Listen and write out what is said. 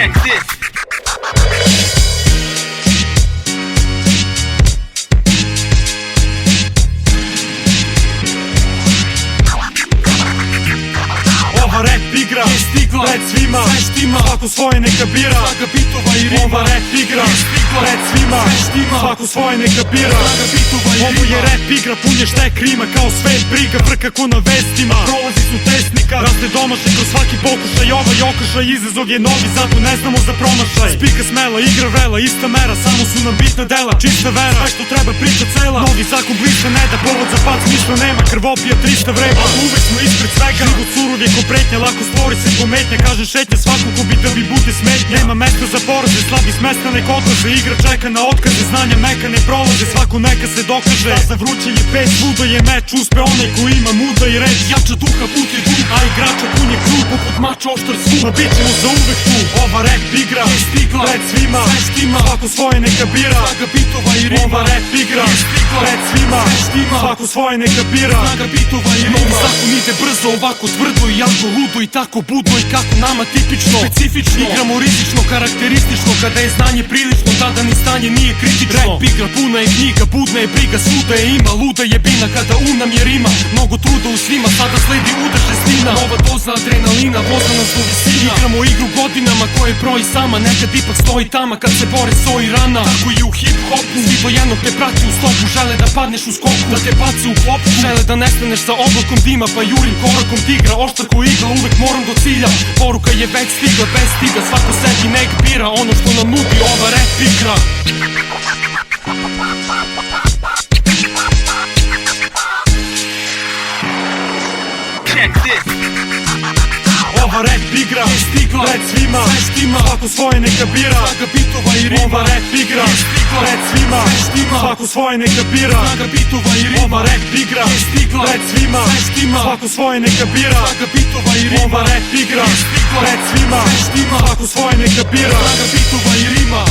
Check this. Ova rap igra je stigla pred svima, sve štima, svako svoje neka bira, svaka bitova i rima. Ova rap igra je stigla pred svima, sve štima, svako svoje neka bira, svaka bitova i rima. Ovo je rap igra, pun je štek rima, kao svet briga, frka ko na vestima, prolazi su tesnika, raste domaše kroz svaki pokušaj. Ovaj okršaj izazov je novi, zato ne znamo za promašaj. Spika smela, igra vela, ista mera, samo su nam bitna dela, čista vera, sve što treba priča cela. Novi zakon blista ne da povod za pad, smisla nema, krvopija 300 vreba, uvek smo ispred svega. Život surov je ko pretnja, lako stvori se pometnja, kaže šetnja svakog ko bi da bi bude smetnja. Nema mesta za poraze, slabi smesta nek odlaze, igra čeka na otkaze, znanja meka ne prolaze, svako neka se dokaže. Šta za vruće je peć, ludo je meč, uspe onaj ko ima muda i reč, jača duha, put je dug, a igrača pun je krug, poput mača oštar zvuk, a bit ćemo za uvek tu. Ova rap igra je stigla pred svima, sve štima, svako svoje neka bira, svaka bitova i rima. Ova rap igra je stigla pred svima, sve štima, svako svoje neka bira, svaka bitova i rima. Novi zakon ide brzo, ovako tvrdo i jako ludo i tako budno i kako nama tipično, specifično, igramo rizično, karakteristično, kada je znanje prilično, tada ni stanje nije kritično. Rap igra puna je knjiga, budna je briga, svuda je ima, luda je bina, kada nam je rima, mnogo truda u svima, sada sledi udar šestina, nova doza adrenalina, voza nas do visina. Igramo igru godinama koje broji sama, nekad ipak stoji tama, kad se bore soji rana. Tako i u hip hopu, svi do jednog te prati u stopu, žele da padneš u skoku, da te baci u klopu, žele da nestaneš sa oblakom dima, pa jurim korakom tigra, oštar ko igla, uvek moram do cilja. Poruka je već stigla, bez stiga, svako sebi nek bira ono što nam nudi ova rap igra. Check this. Ova rap igra je stigla pred svima, sve štima, svako svoje neka bira, svaka bitova i rima. Ova rap igra je stigla pred svima, sve štima, svako svoje neka bira, svaka bitova i rima. Ova rap igra je stigla pred svima, sve štima, svako svoje neka bira, svaka bitova i rima. Ova rap igra je stigla pred svima, sve štima, svako svoje neka bira, svaka bitova i rima.